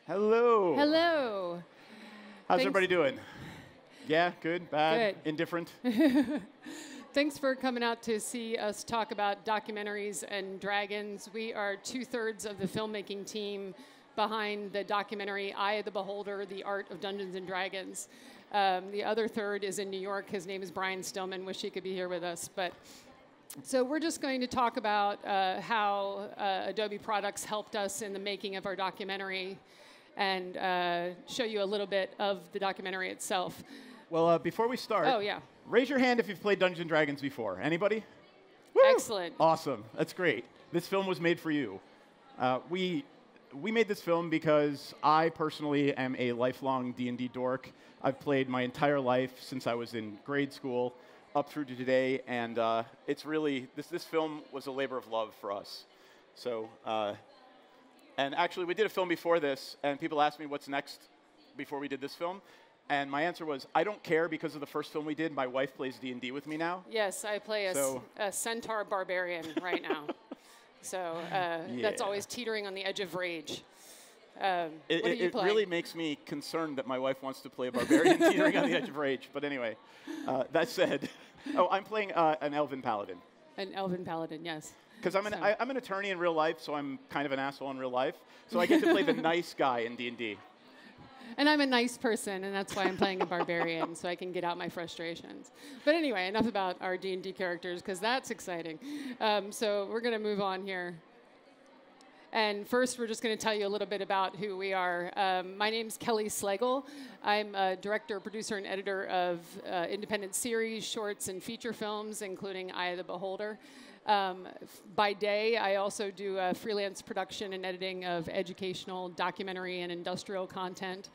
Hello. Hello. How's everybody doing? Yeah, good, bad, Good. indifferent? Thanks for coming out to see us talk about documentaries and dragons. We are 2/3 of the filmmaking team behind the documentary Eye of the Beholder, The Art of Dungeons and Dragons. The other third is in New York. His name is Brian Stillman. Wish he could be here with us. So we're just going to talk about how Adobe products helped us in the making of our documentary and show you a little bit of the documentary itself. Well, before we start, raise your hand if you've played Dungeons & Dragons before. Anybody? Woo! Excellent. Awesome. That's great. This film was made for you. We made this film because I personally am a lifelong D&D dork. I've played my entire life since I was in grade school up through to today, and it's really, this film was a labor of love for us. So, and actually we did a film before this, and people asked me what's next before we did this film. And my answer was, I don't care because of the first film we did. My wife plays D&D with me now. Yes, I play a centaur barbarian right now. So that's always teetering on the edge of rage. It really makes me concerned that my wife wants to play a barbarian teetering on the edge of rage. But anyway, that said, I'm playing an elven paladin. An elven paladin, yes. Because I'm an attorney in real life, so I'm kind of an asshole in real life. So I get to play the nice guy in D&D. And I'm a nice person, and that's why I'm playing a barbarian, so I can get out my frustrations. But anyway, enough about our D&D characters, because that's exciting. So we're going to move on here. And first, we're just going to tell you a little bit about who we are. My name's Kelley Slagle. I'm a director, producer, and editor of independent series, shorts, and feature films, including Eye of the Beholder. By day, I also do freelance production and editing of educational, documentary, and industrial content.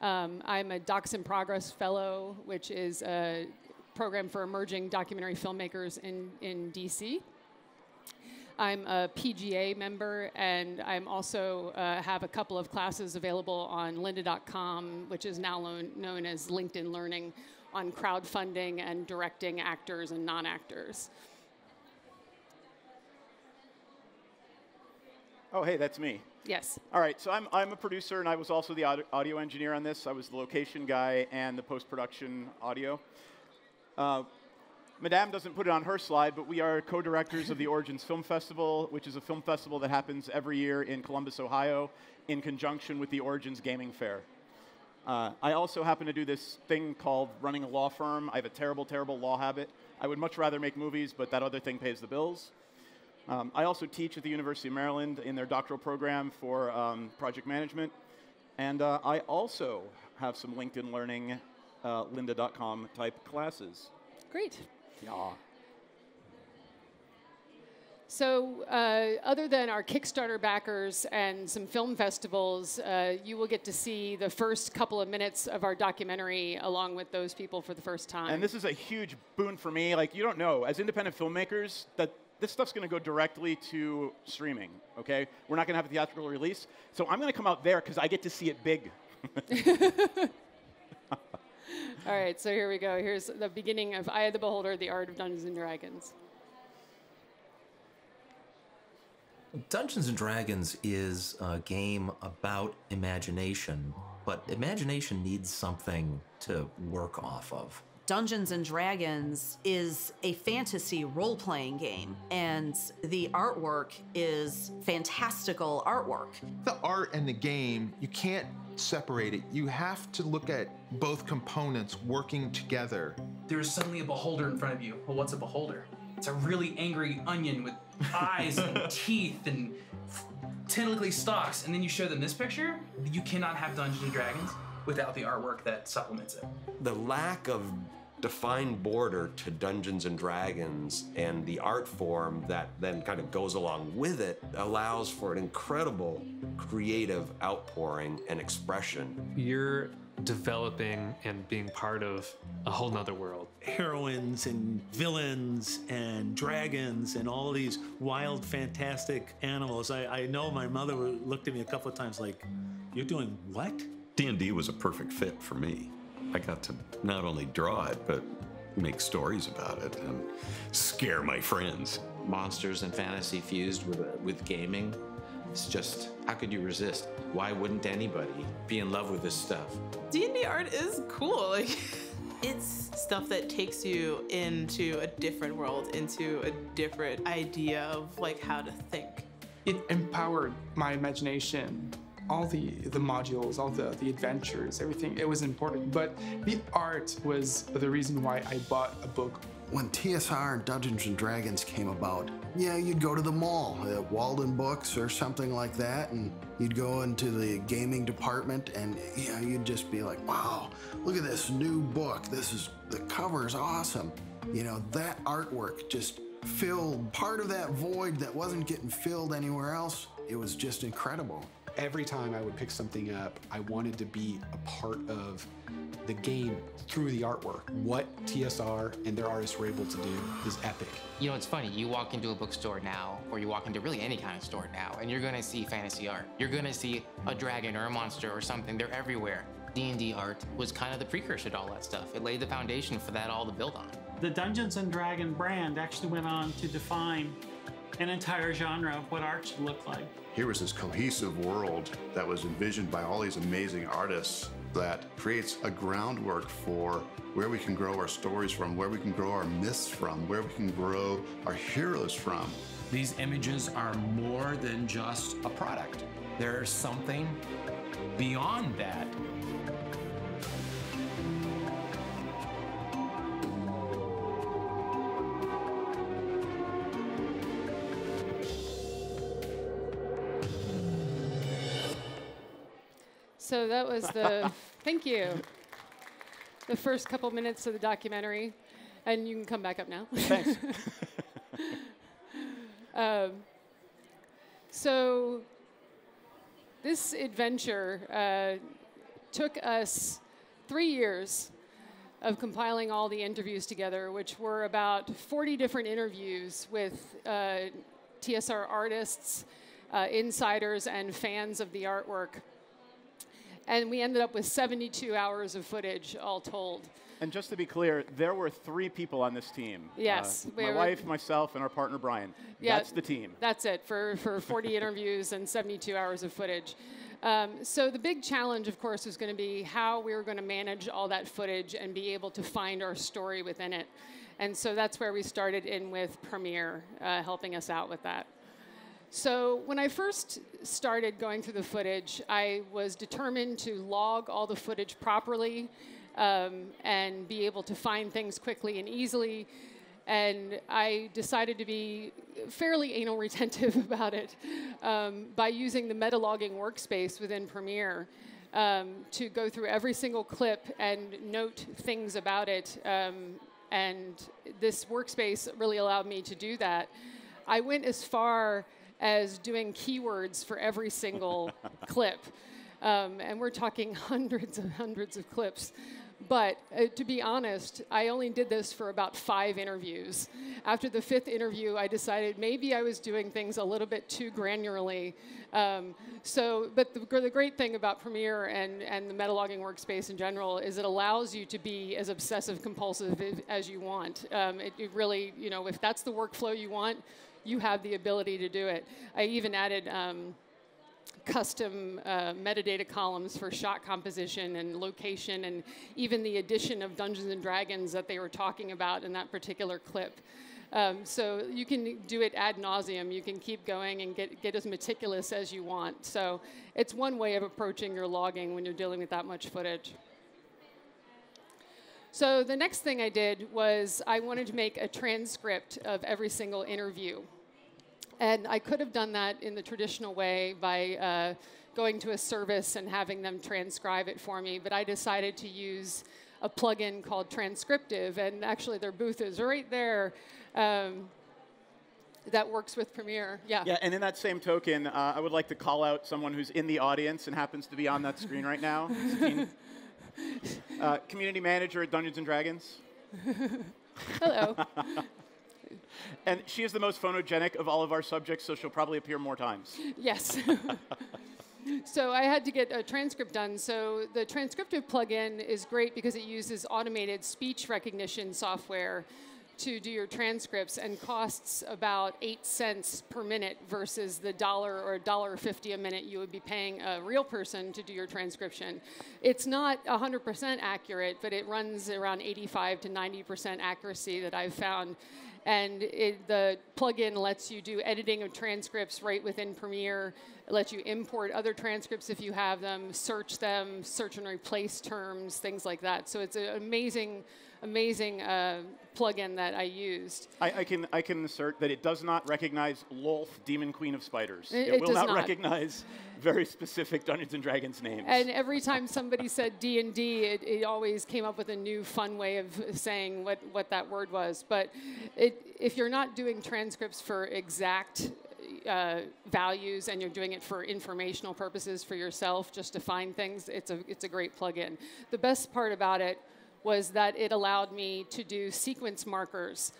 I'm a Docs in Progress Fellow, which is a program for emerging documentary filmmakers in DC. I'm a PGA member, and I'm also have a couple of classes available on lynda.com, which is now known as LinkedIn Learning, on crowdfunding and directing actors and non-actors. Oh, hey, that's me. Yes. All right, so I'm a producer, and I was also the audio engineer on this. I was the location guy and the post-production audio. Madame doesn't put it on her slide, but we are co-directors of the Origins Film Festival, which is a film festival that happens every year in Columbus, Ohio, in conjunction with the Origins Gaming Fair. I also happen to do this thing called running a law firm. I have a terrible, terrible law habit. I would much rather make movies, but that other thing pays the bills. I also teach at the University of Maryland in their doctoral program for project management. And I also have some LinkedIn Learning, lynda.com type classes. Great. Yeah. So other than our Kickstarter backers and some film festivals, you will get to see the first couple of minutes of our documentary along with those people for the first time. And this is a huge boon for me. Like, you don't know, as independent filmmakers, that this stuff's going to go directly to streaming, okay? We're not going to have a theatrical release. So I'm going to come out there because I get to see it big. All right, so here we go. Here's the beginning of Eye of the Beholder, The Art of Dungeons and Dragons. Dungeons & Dragons is a game about imagination, but imagination needs something to work off of. Dungeons & Dragons is a fantasy role-playing game, and the artwork is fantastical artwork. The art and the game, you can't separate it. You have to look at both components working together. There's suddenly a beholder in front of you. Well, what's a beholder? It's a really angry onion with eyes and teeth and tentacly stalks. And then you show them this picture. You cannot have Dungeons & Dragons without the artwork that supplements it. The lack of defined border to Dungeons & Dragons and the art form that then kind of goes along with it allows for an incredible creative outpouring and expression. You're developing and being part of a whole nother world. Heroines and villains and dragons and all these wild, fantastic animals. I know my mother looked at me a couple of times like, you're doing what? D&D was a perfect fit for me. I got to not only draw it, but make stories about it and scare my friends. Monsters and fantasy fused with gaming. It's just, how could you resist? Why wouldn't anybody be in love with this stuff? D&D art is cool. Like, it's stuff that takes you into a different world, into a different idea of like how to think. It empowered my imagination. All the modules, all the adventures, everything, it was important. But the art was the reason why I bought a book. When TSR and Dungeons and Dragons came about, yeah, you'd go to the mall at Walden Books or something like that, and you'd go into the gaming department, and yeah, you'd just be like, wow, look at this new book. The cover's awesome. You know, that artwork just filled part of that void that wasn't getting filled anywhere else. It was just incredible. Every time I would pick something up, I wanted to be a part of the game through the artwork. What TSR and their artists were able to do is epic. You know, it's funny, you walk into a bookstore now, or you walk into really any kind of store now, and you're gonna see fantasy art. You're gonna see a dragon or a monster or something, they're everywhere. D&D art was kind of the precursor to all that stuff. It laid the foundation for that all to build on. The Dungeons and Dragon brand actually went on to define an entire genre of what art should look like. Here was this cohesive world that was envisioned by all these amazing artists that creates a groundwork for where we can grow our stories from, where we can grow our myths from, where we can grow our heroes from. These images are more than just a product. There's something beyond that. So that was the, thank you, the first couple minutes of the documentary. And you can come back up now. Thanks. So this adventure took us 3 years of compiling all the interviews together, which were about 40 different interviews with TSR artists, insiders, and fans of the artwork. And we ended up with 72 hours of footage all told. And just to be clear, there were 3 people on this team. Yes. My wife, myself, and our partner, Brian. Yeah, that's the team. That's it for 40 interviews and 72 hours of footage. So the big challenge, of course, was going to be how we were going to manage all that footage and be able to find our story within it. And so that's where we started in with Premiere, helping us out with that. So when I first started going through the footage, I was determined to log all the footage properly and be able to find things quickly and easily. And I decided to be fairly anal retentive about it by using the meta-logging workspace within Premiere to go through every single clip and note things about it. And this workspace really allowed me to do that. I went as far as doing keywords for every single clip. And we're talking hundreds and hundreds of clips. But to be honest, I only did this for about 5 interviews. After the 5th interview, I decided maybe I was doing things a little bit too granularly. But the great thing about Premiere and the meta-logging workspace in general is it allows you to be as obsessive compulsive as you want. It really, you know, if that's the workflow you want, you have the ability to do it. I even added custom metadata columns for shot composition and location, and even the addition of Dungeons and Dragons that they were talking about in that particular clip. So you can do it ad nauseum. You can keep going and get as meticulous as you want. So it's one way of approaching your logging when you're dealing with that much footage. So the next thing I did was I wanted to make a transcript of every single interview. And I could have done that in the traditional way by going to a service and having them transcribe it for me, but I decided to use a plugin called Transcriptive, and actually their booth is right there that works with Premiere. Yeah. Yeah, and in that same token, I would like to call out someone who's in the audience and happens to be on that screen right now. Community manager at Dungeons and Dragons. Hello. And she is the most phonogenic of all of our subjects, so she'll probably appear more times. Yes. So I had to get a transcript done. So the Transcriptive plugin is great because it uses automated speech recognition software to do your transcripts and costs about 8 cents per minute versus the $1 or $1.50 a minute you would be paying a real person to do your transcription. It's not 100% accurate, but it runs around 85 to 90% accuracy that I've found. And the plugin lets you do editing of transcripts right within Premiere. It lets you import other transcripts if you have them, search and replace terms, things like that. So it's an amazing plugin that I used. I can assert that it does not recognize Lolth, Demon Queen of Spiders. It will does not not recognize very specific Dungeons and Dragons names. And every time somebody said D&D, it always came up with a new fun way of saying what that word was. But if you're not doing transcripts for exact values and you're doing it for informational purposes for yourself, just to find things, it's a great plugin. The best part about it was that it allowed me to do sequence markers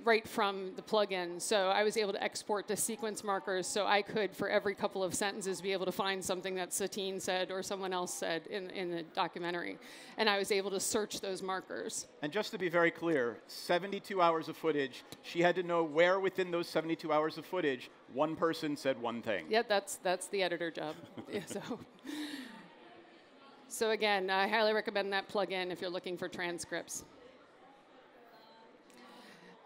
right from the plugin. So I was able to export to sequence markers, so I could, for every couple of sentences, be able to find something that Satine said or someone else said in the documentary. And I was able to search those markers. And just to be very clear, 72 hours of footage, she had to know where within those 72 hours of footage one person said one thing. Yeah, that's the editor job. Yeah, So again, I highly recommend that plugin if you're looking for transcripts.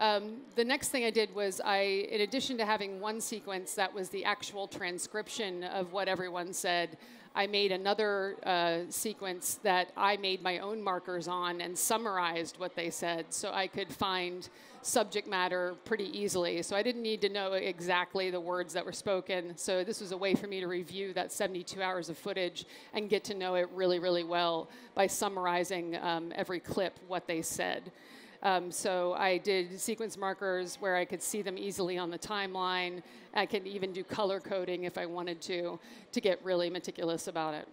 The next thing I did was in addition to having one sequence that was the actual transcription of what everyone said, I made another sequence that I made my own markers on and summarized what they said so I could find subject matter pretty easily. So I didn't need to know exactly the words that were spoken. So this was a way for me to review that 72 hours of footage and get to know it really, really well by summarizing every clip, what they said. So I did sequence markers where I could see them easily on the timeline. I could even do color coding if I wanted to get really meticulous about it.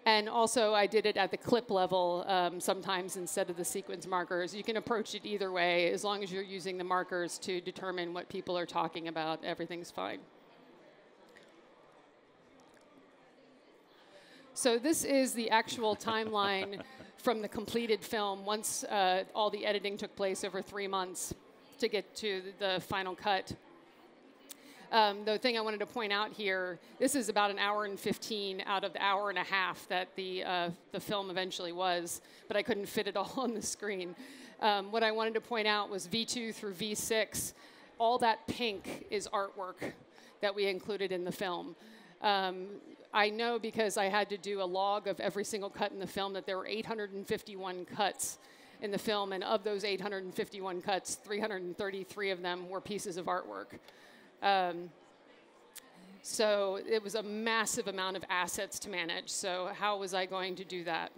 And also, I did it at the clip level sometimes instead of the sequence markers. You can approach it either way. As long as you're using the markers to determine what people are talking about, everything's fine. So this is the actual timeline from the completed film once all the editing took place over 3 months to get to the final cut. The thing I wanted to point out here, this is about 1 hour and 15 out of the 1.5 hours that the film eventually was, but I couldn't fit it all on the screen. What I wanted to point out was V2 through V6, all that pink is artwork that we included in the film. I know because I had to do a log of every single cut in the film that there were 851 cuts in the film, and of those 851 cuts, 333 of them were pieces of artwork. So it was a massive amount of assets to manage. So how was I going to do that?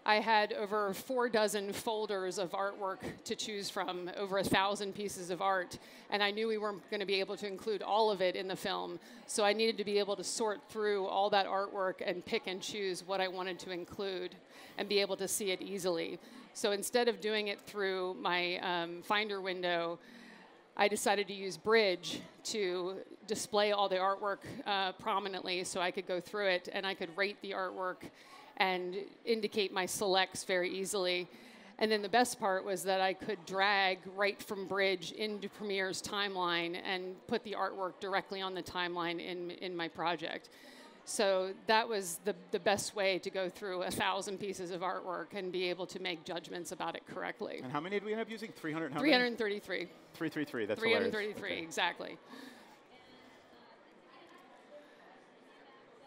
I had over 4 dozen folders of artwork to choose from, over 1,000 pieces of art, and I knew we weren't going to be able to include all of it in the film, so I needed to be able to sort through all that artwork and pick and choose what I wanted to include and be able to see it easily. So instead of doing it through my Finder window, I decided to use Bridge to display all the artwork prominently so I could go through it and I could rate the artwork and indicate my selects very easily. And then the best part was that I could drag right from Bridge into Premiere's timeline and put the artwork directly on the timeline in my project. So that was the best way to go through 1,000 pieces of artwork and be able to make judgments about it correctly. And how many did we end up using? 300? 333. 333, that's 333, hilarious. exactly.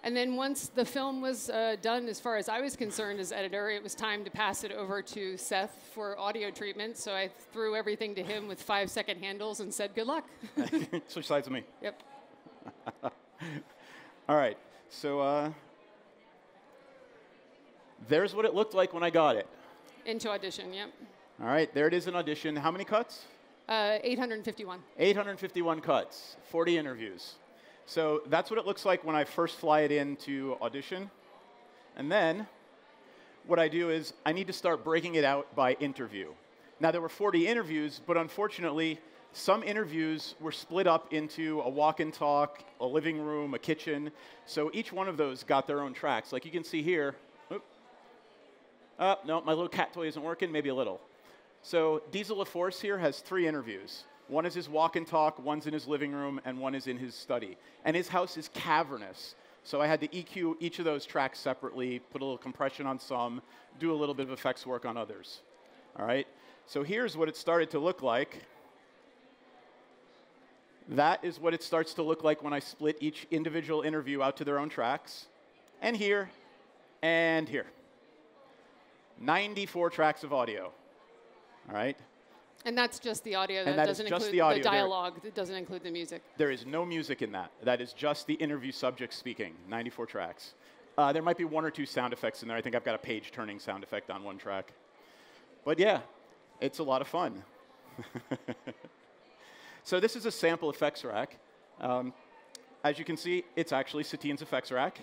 And then once the film was done, as far as I was concerned as editor, it was time to pass it over to Seth for audio treatment. So I threw everything to him with 5-second handles and said, good luck. Switch sides with me. Yep. All right, so there's what it looked like when I got it. Into Audition, yep. All right, there it is in Audition. How many cuts? 851. 851 cuts, 40 interviews. So that's what it looks like when I first fly it into Audition. And then what I do is I need to start breaking it out by interview. Now, there were 40 interviews, but unfortunately, some interviews were split up into a walk and talk, a living room, a kitchen. So each one of those got their own tracks. Like you can see here, No, my little cat toy isn't working, maybe a little. So Diesel LaForce here has 3 interviews. One is his walk and talk, one's in his living room, and one is in his study. And his house is cavernous. So I had to EQ each of those tracks separately, put a little compression on some, do a little bit of effects work on others. All right? So here's what it started to look like. That is what it starts to look like when I split each individual interview out to their own tracks. And here, and here. 94 tracks of audio. All right? And that's just the audio. And That that is doesn't just include the audio. the dialogue. It doesn't include the music. There is no music in that. That is just the interview subject speaking, 94 tracks. There might be 1 or 2 sound effects in there. I think I've got a page-turning sound effect on one track. But yeah, it's a lot of fun. So this is a sample effects rack. As you can see, it's actually Satine's effects rack.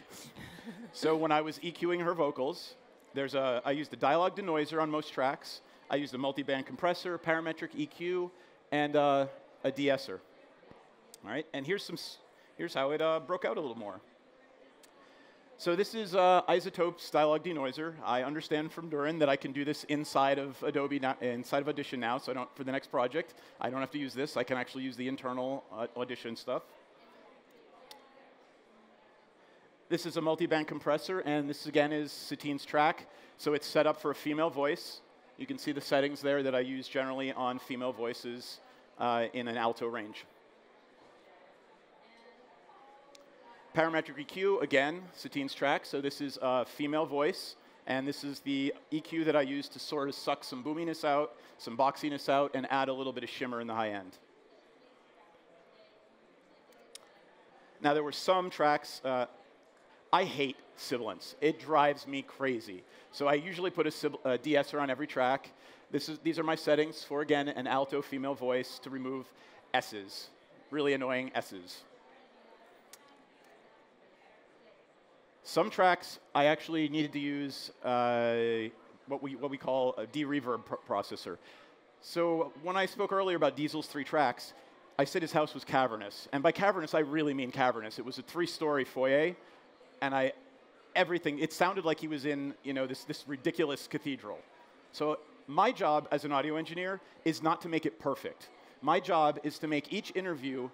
So when I was EQing her vocals, I used a dialogue denoiser on most tracks. I used a multi-band compressor, parametric EQ, and a Deesser. All right, and here's how it broke out a little more. So this is Isotope's dialogue denoiser. I understand from Durin that I can do this inside of Adobe, inside of Audition now. So for the next project, I don't have to use this. I can actually use the internal Audition stuff. This is a multi-band compressor, and this again is Satine's track. So it's set up for a female voice. You can see the settings there that I use generally on female voices in an alto range. Parametric EQ, again, Satine's track. So this is a female voice, and this is the EQ that I use to sort of suck some boominess out, some boxiness out, and add a little bit of shimmer in the high end. Now, there were some tracks. I hate sibilance. It drives me crazy. So I usually put a Deesser on every track. These are my settings for, again, an alto female voice to remove S's, really annoying S's. Some tracks, I actually needed to use what we call a de-reverb processor. So when I spoke earlier about Diesel's 3 tracks, I said his house was cavernous. And by cavernous, I really mean cavernous. It was a 3-story foyer, and it sounded like he was in, this ridiculous cathedral. So my job as an audio engineer is not to make it perfect. My job is to make each interview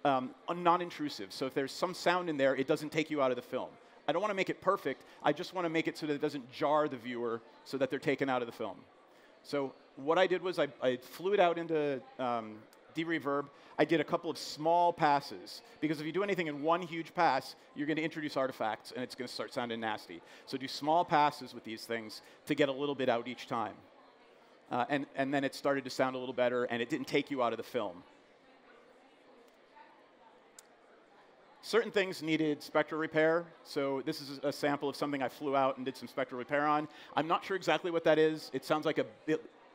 non-intrusive. So if there's some sound in there, it doesn't take you out of the film. I don't want to make it perfect. I just want to make it so that it doesn't jar the viewer so that they're taken out of the film. So what I did was I flew it out into de-reverb. I did a couple of small passes, because if you do anything in one huge pass, you're going to introduce artifacts, and it's going to start sounding nasty. So do small passes with these things to get a little bit out each time. And then it started to sound a little better, and it didn't take you out of the film. Certain things needed spectral repair. So this is a sample of something I flew out and did some spectral repair on. I'm not sure exactly what that is. It sounds like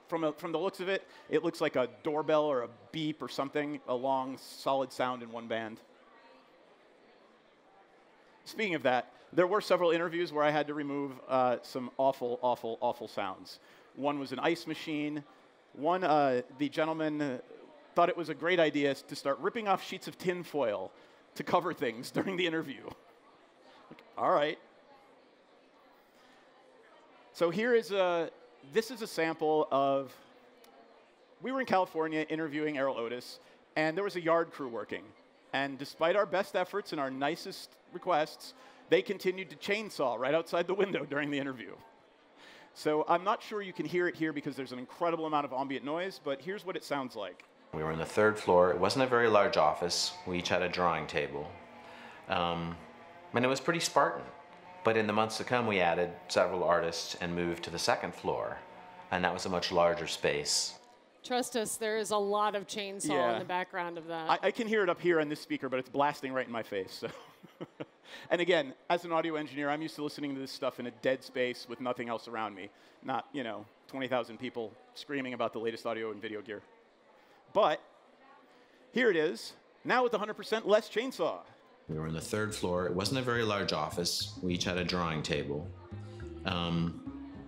from the looks of it, it looks like a doorbell or a beep or something, a long, solid sound in one band. Speaking of that, there were several interviews where I had to remove some awful, awful, awful sounds. One was an ice machine. One, the gentleman thought it was a great idea to start ripping off sheets of tin foil to cover things during the interview. All right. So this is a sample of, we were in California interviewing Errol Otis, and there was a yard crew working. And despite our best efforts and our nicest requests, they continued to chainsaw right outside the window during the interview. So I'm not sure you can hear it here because there's an incredible amount of ambient noise, but here's what it sounds like. We were on the 3rd floor. It wasn't a very large office. We each had a drawing table. And it was pretty Spartan. But in the months to come, we added several artists and moved to the 2nd floor. And that was a much larger space. Trust us, there is a lot of chainsaw in the background of that. I can hear it up here on this speaker, but it's blasting right in my face. So. And again, as an audio engineer, I'm used to listening to this stuff in a dead space with nothing else around me. Not, 20,000 people screaming about the latest audio and video gear. But here it is, now with 100% less chainsaw. We were on the 3rd floor. It wasn't a very large office. We each had a drawing table. And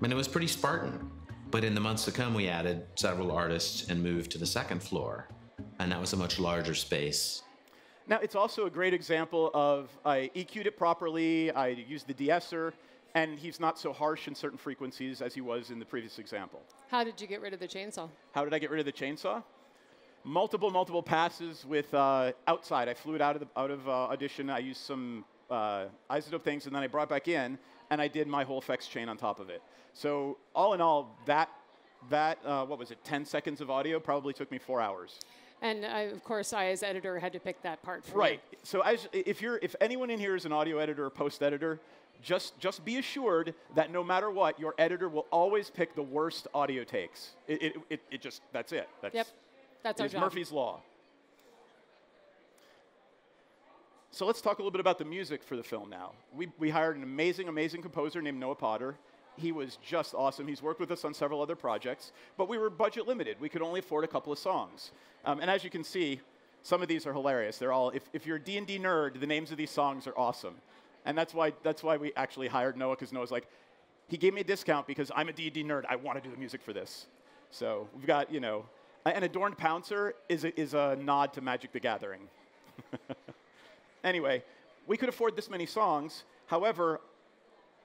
it was pretty Spartan. But in the months to come, we added several artists and moved to the 2nd floor. And that was a much larger space. Now, it's also a great example of I EQ'd it properly, I used the Deesser, and he's not so harsh in certain frequencies as he was in the previous example. How did you get rid of the chainsaw? How did I get rid of the chainsaw? Multiple passes with outside. I flew it out of Audition. I used some isotope things, and then I brought it back in, and I did my whole effects chain on top of it. So all in all, that what was it, 10 seconds of audio probably took me 4 hours. And of course, I, as editor, had to pick that part for Right. you. So if anyone in here is an audio editor or post editor, just be assured that no matter what, your editor will always pick the worst audio takes. That's it. Yep. That's our It's job. Murphy's Law. So let's talk a little bit about the music for the film now. We hired an amazing composer named Noah Potter. He was just awesome. He's worked with us on several other projects, but we were budget limited. We could only afford a couple of songs. And as you can see, some of these are hilarious. They're all, if you're a D&D nerd, the names of these songs are awesome. And that's why we actually hired Noah, because Noah's like, he gave me a discount because I'm a D&D nerd. I want to do the music for this. So we've got, an Adorned Pouncer is a nod to Magic the Gathering. Anyway, we could afford this many songs. However,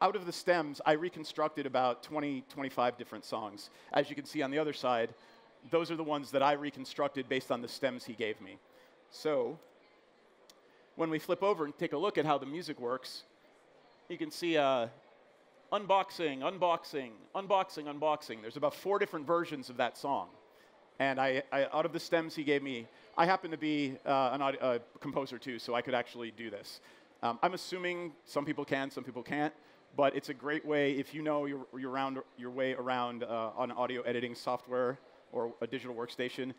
out of the stems, I reconstructed about 25 different songs. As you can see on the other side, those are the ones that I reconstructed based on the stems he gave me. So when we flip over and take a look at how the music works, you can see unboxing, unboxing, unboxing, unboxing. There's about 4 different versions of that song. And I out of the stems he gave me, I happen to be a composer too, so I could actually do this. I'm assuming some people can, some people can't, but it's a great way if you know your way around on audio editing software or a digital workstation.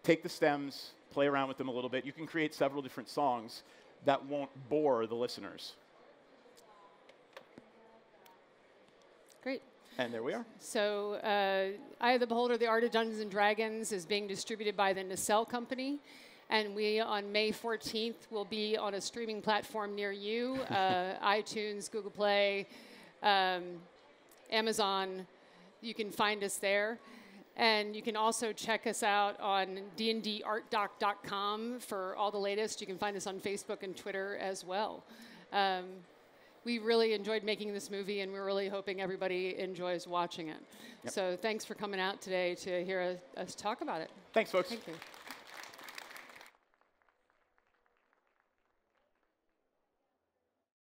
Take the stems, play around with them a little bit. You can create several different songs that won't bore the listeners. Great. And there we are. So Eye of the Beholder, The Art of Dungeons & Dragons is being distributed by the Nacelle Company. And we, on May 14th, will be on a streaming platform near you, iTunes, Google Play, Amazon. You can find us there. And you can also check us out on dndartdoc.com for all the latest. You can find us on Facebook and Twitter as well. We really enjoyed making this movie, and we're really hoping everybody enjoys watching it. Yep. So thanks for coming out today to hear us talk about it. Thanks, folks. Thank you.